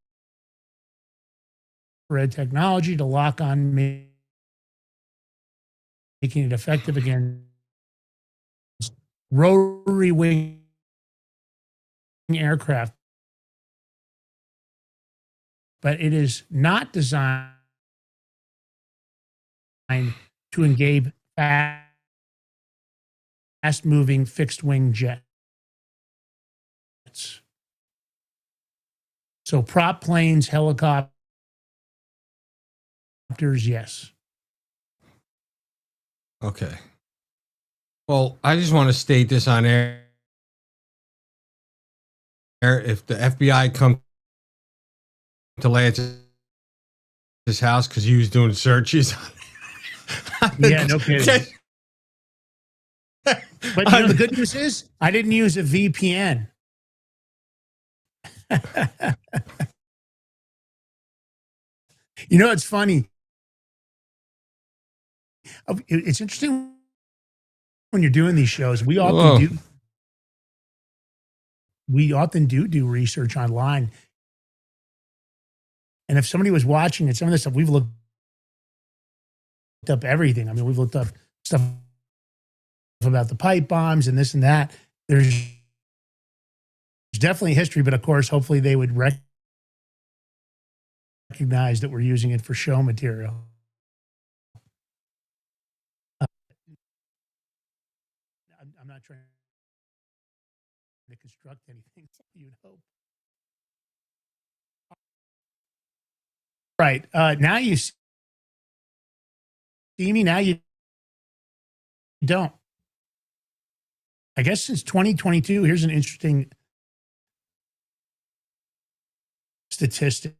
technology to lock on, making it effective against rotary wing aircraft. But it is not designed to engage fast-moving fixed-wing jets. So prop planes, helicopters, yes. Okay. Well, I just want to state this on air. If the FBI come to Lance's house because he was doing searches. Yeah, no kidding. But you know, the good news is I didn't use a VPN. You know, it's funny. It's interesting when you're doing these shows. We often do research online. And if somebody was watching it, some of this stuff, we've looked up everything. I mean, we've looked up stuff about the pipe bombs and this and that. There's definitely history, but of course, hopefully they would recognize that we're using it for show material. I'm not trying to construct anything, you'd hope. Right. Now you see me, now you don't. I guess since 2022, here's an interesting statistic.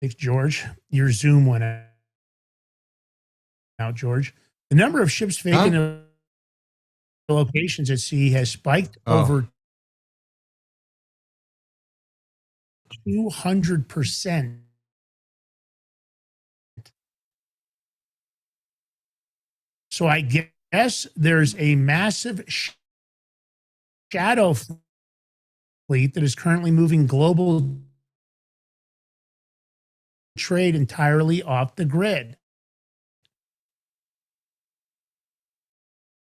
George, your Zoom went out, George. The number of ships faking locations at sea has spiked over 200%. So I guess there's a massive shadow fleet that is currently moving global trade entirely off the grid.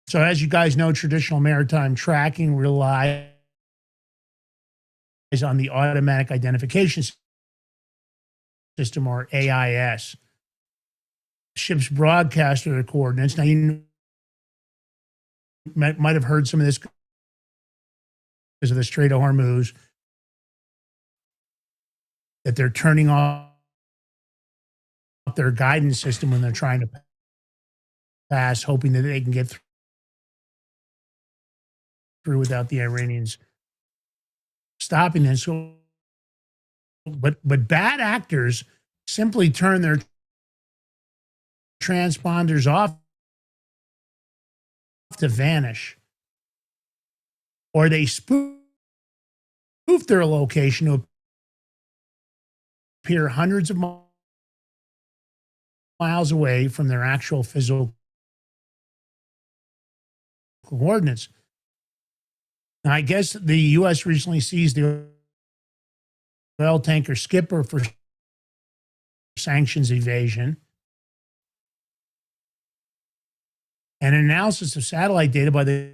So as you guys know, traditional maritime tracking relies on the automatic identification system, or AIS. Ships broadcast their coordinates. Now, you might have heard some of this because of the Strait of Hormuz, that they're turning off their guidance system when they're trying to pass, hoping that they can get through without the Iranians stopping them. So, but bad actors simply turn their transponders off to vanish, or they spoof their location to appear hundreds of miles away from their actual physical coordinates. Now, I guess the U.S. recently seized the oil tanker Skipper for sanctions evasion. And an analysis of satellite data by the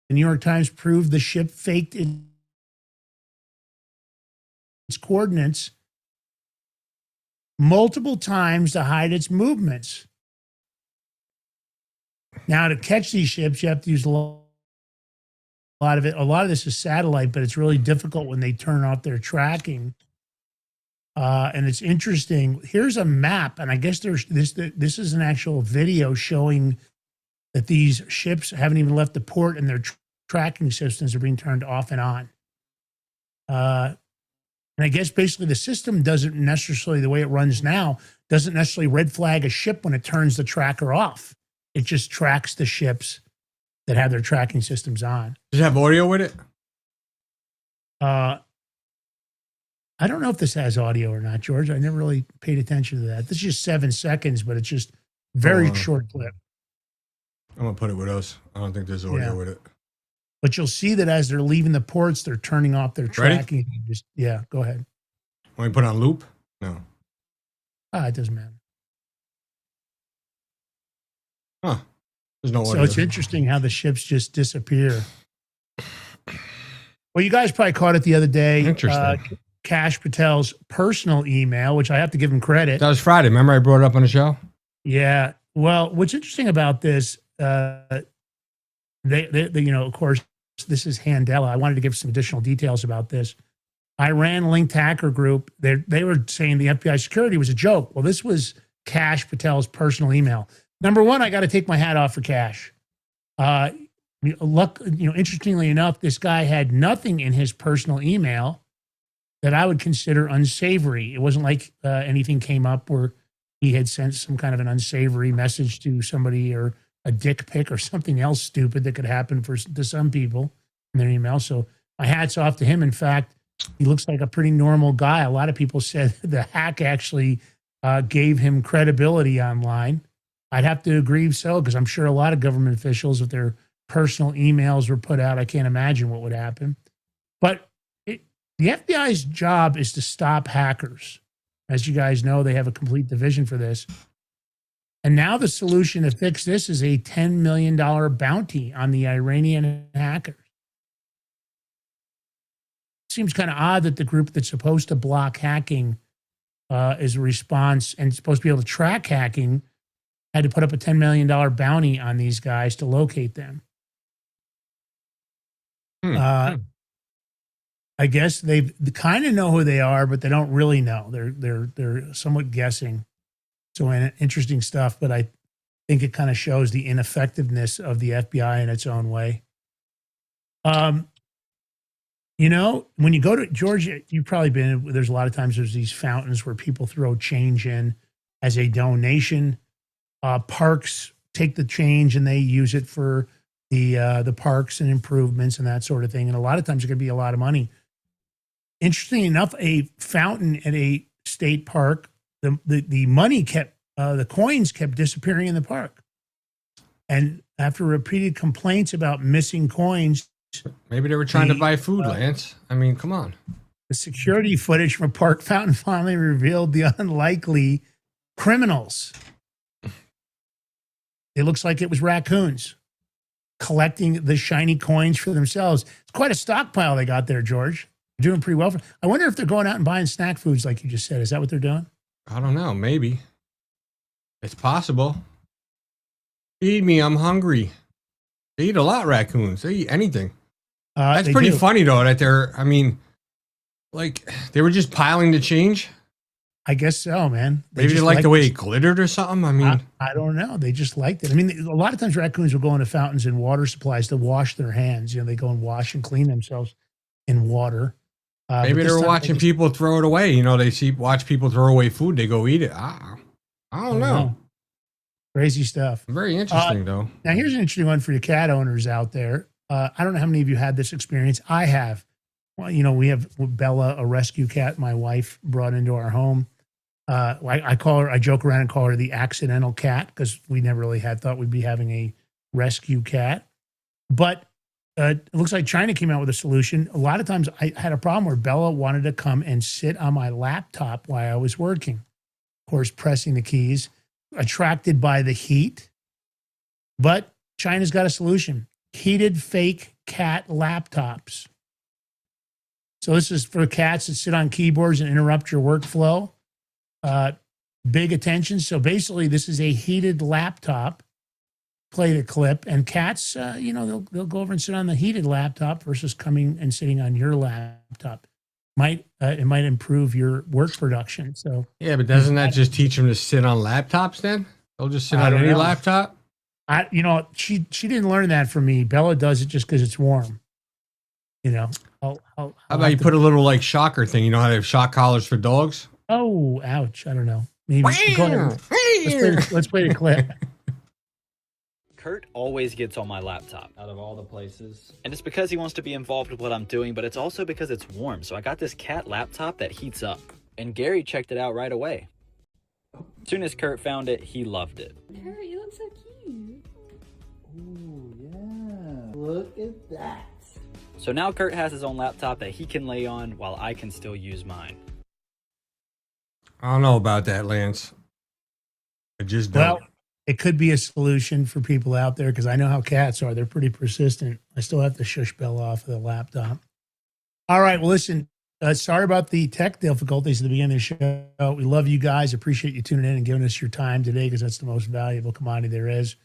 New York Times proved the ship faked its coordinates multiple times to hide its movements. Now, to catch these ships, you have to use a lot of it. A lot of this is satellite, but it's really difficult when they turn off their tracking. And it's interesting. Here's a map, and I guess there's this is an actual video showing that these ships haven't even left the port, and their tracking systems are being turned off and on. And I guess basically the system doesn't necessarily, the way it runs now, doesn't necessarily red flag a ship when it turns the tracker off. It just tracks the ships that have their tracking systems on. Does it have audio with it? I don't know if this has audio or not, George. I never really paid attention to that. This is just 7 seconds, but it's just very short clip. I'm going to put it with us. I don't think there's audio with it. But you'll see that as they're leaving the ports, they're turning off their tracking. Ready? Go ahead. Want me to put it on loop? No. It doesn't matter. Huh. There's no audio. So it's interesting how the ships just disappear. Well, you guys probably caught it the other day. Interesting. Kash Patel's personal email, which I have to give him credit. That was Friday. Remember I brought it up on the show? Yeah. Well, what's interesting about this, they of course, this is Handela. I wanted to give some additional details about this. Iran-linked hacker group, they were saying the FBI security was a joke. Well, this was Kash Patel's personal email. Number one, I got to take my hat off for Kash. Interestingly enough, this guy had nothing in his personal email that I would consider unsavory. It wasn't like anything came up where he had sent some kind of an unsavory message to somebody or a dick pic or something else stupid that could happen to some people in their email. So my hat's off to him. In fact, he looks like a pretty normal guy. A lot of people said the hack actually gave him credibility online. I'd have to agree so, because I'm sure a lot of government officials, if their personal emails were put out, I can't imagine what would happen. But the FBI's job is to stop hackers. As you guys know, they have a complete division for this. And now the solution to fix this is a $10 million bounty on the Iranian hackers. It seems kind of odd that the group that's supposed to block hacking is a response and supposed to be able to track hacking had to put up a $10 million bounty on these guys to locate them. I guess they kind of know who they are, but they don't really know. They're somewhat guessing. So interesting stuff, but I think it kind of shows the ineffectiveness of the FBI in its own way. When you go to Georgia, you've probably been, there's a lot of times there's these fountains where people throw change in as a donation. Parks take the change and they use it for the parks and improvements and that sort of thing. And a lot of times it could be a lot of money. Interesting enough, a fountain at a state park, the money the coins kept disappearing in the park. And after repeated complaints about missing coins, maybe they were trying to buy food, Lance. I mean, come on. The security footage from a park fountain finally revealed the unlikely criminals. It looks like it was raccoons collecting the shiny coins for themselves. It's quite a stockpile they got there, George. They're doing pretty well. I wonder if they're going out and buying snack foods like you just said. Is that what they're doing? I don't know. Maybe. It's possible. Feed me. I'm hungry. They eat a lot, raccoons. They eat anything. That's pretty funny, though, that they were just piling the change. I guess so, man. Maybe they like the way it glittered or something. I mean, I don't know. They just liked it. I mean, a lot of times raccoons will go into fountains and water supplies to wash their hands. They go and wash and clean themselves in water. Maybe they were watching people throw it away. They watch people throw away food. They go eat it. I don't know. Crazy stuff. Very interesting, though. Now, here's an interesting one for you cat owners out there. I don't know how many of you had this experience. I have. Well, we have Bella, a rescue cat my wife brought into our home. I joke around and call her the accidental cat because we never really thought we'd be having a rescue cat. But it looks like China came out with a solution. A lot of times I had a problem where Bella wanted to come and sit on my laptop while I was working. Of course, pressing the keys, attracted by the heat. But China's got a solution. Heated fake cat laptops. So this is for cats that sit on keyboards and interrupt your workflow. Big attention. So basically, this is a heated laptop. Play the clip, and cats, they'll go over and sit on the heated laptop versus coming and sitting on your laptop. it might improve your work production. So yeah, but doesn't that just teach them to sit on laptops then? They'll just sit on any laptop? She didn't learn that from me. Bella does it just because it's warm. How about you put a little like shocker thing? You know how they have shock collars for dogs? Oh, ouch. I don't know. Maybe. Go ahead. Let's play the clip. Kurt always gets on my laptop out of all the places. And it's because he wants to be involved with what I'm doing, but it's also because it's warm. So I got this cat laptop that heats up. And Gary checked it out right away. As soon as Kurt found it, he loved it. Kurt, you look so cute. Ooh, yeah. Look at that. So now Kurt has his own laptop that he can lay on while I can still use mine. I don't know about that, Lance. I just don't. Well, it could be a solution for people out there because I know how cats are. They're pretty persistent. I still have to shush Bella off of the laptop. All right. Well, listen, sorry about the tech difficulties at the beginning of the show. We love you guys. Appreciate you tuning in and giving us your time today because that's the most valuable commodity there is.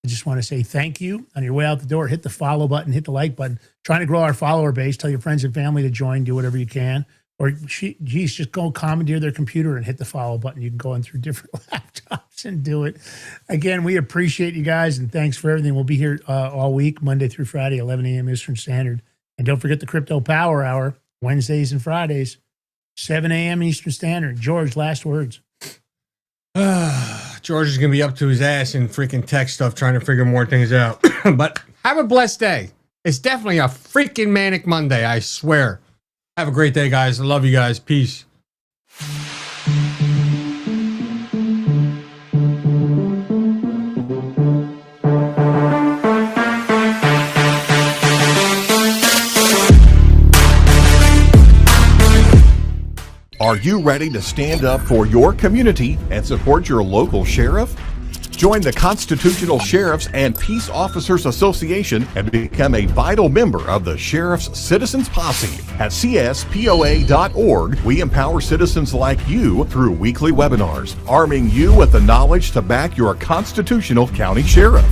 I just want to say thank you. On your way out the door, hit the follow button, hit the like button. Trying to grow our follower base. Tell your friends and family to join. Do whatever you can. Or, just go commandeer their computer and hit the follow button. You can go in through different laptops and do it. Again, we appreciate you guys, and thanks for everything. We'll be here all week, Monday through Friday, 11 a.m. Eastern Standard. And don't forget the Crypto Power Hour, Wednesdays and Fridays, 7 a.m. Eastern Standard. George, last words. George is going to be up to his ass in freaking tech stuff trying to figure more things out. But have a blessed day. It's definitely a freaking manic Monday, I swear. Have a great day, guys. I love you guys. Peace. Are you ready to stand up for your community and support your local sheriff? Join the Constitutional Sheriffs and Peace Officers Association and become a vital member of the Sheriff's Citizens Posse. At CSPOA.org, we empower citizens like you through weekly webinars, arming you with the knowledge to back your constitutional county sheriff.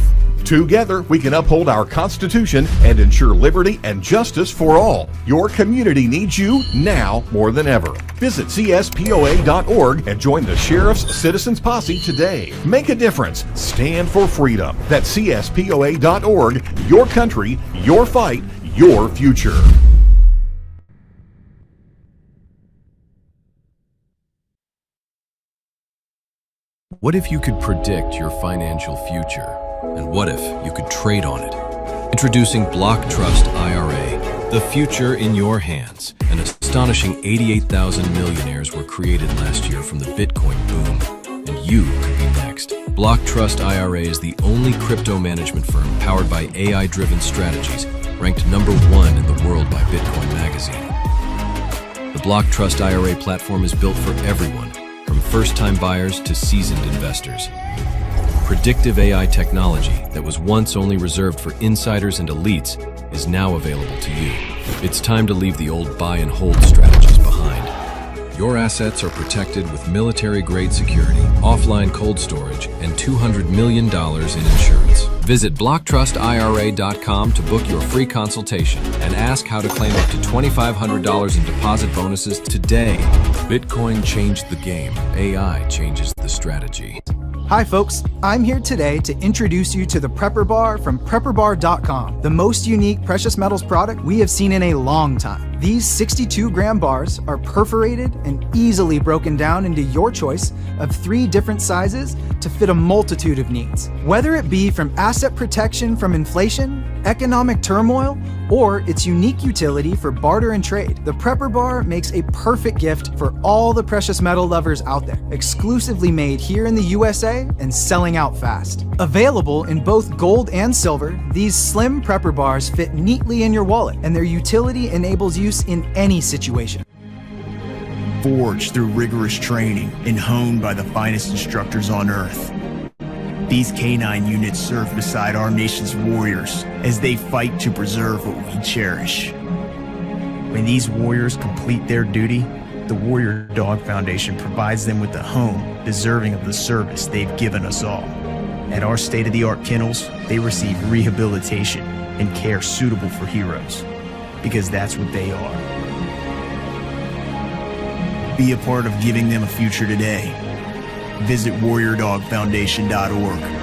Together, we can uphold our Constitution and ensure liberty and justice for all. Your community needs you now more than ever. Visit CSPOA.org and join the Sheriff's Citizens Posse today. Make a difference. Stand for freedom. That's CSPOA.org. Your country, your fight, your future. What if you could predict your financial future? And what if you could trade on it? Introducing Block Trust IRA, the future in your hands. An astonishing 88,000 millionaires were created last year from the Bitcoin boom, and you could be next. Block Trust IRA is the only crypto management firm powered by AI-driven strategies, ranked #1 in the world by Bitcoin Magazine. The Block Trust IRA platform is built for everyone, from first-time buyers to seasoned investors. Predictive AI technology that was once only reserved for insiders and elites is now available to you. It's time to leave the old buy and hold strategies behind. Your assets are protected with military-grade security, offline cold storage, and $200 million in insurance. Visit BlockTrustIRA.com to book your free consultation and ask how to claim up to $2,500 in deposit bonuses today. Bitcoin changed the game. AI changes the strategy. Hi folks, I'm here today to introduce you to the Prepper Bar from PrepperBar.com, the most unique precious metals product we have seen in a long time. These 62-gram bars are perforated and easily broken down into your choice of 3 different sizes to fit a multitude of needs. Whether it be from asset protection from inflation, economic turmoil, or its unique utility for barter and trade, the Prepper Bar makes a perfect gift for all the precious metal lovers out there. Exclusively made here in the USA and selling out fast. Available in both gold and silver, these slim Prepper Bars fit neatly in your wallet, and their utility enables use in any situation. Forged through rigorous training and honed by the finest instructors on Earth, these canine units serve beside our nation's warriors as they fight to preserve what we cherish. When these warriors complete their duty, the Warrior Dog Foundation provides them with a home deserving of the service they've given us all. At our state-of-the-art kennels, they receive rehabilitation and care suitable for heroes, because that's what they are. Be a part of giving them a future today. Visit warriordogfoundation.org.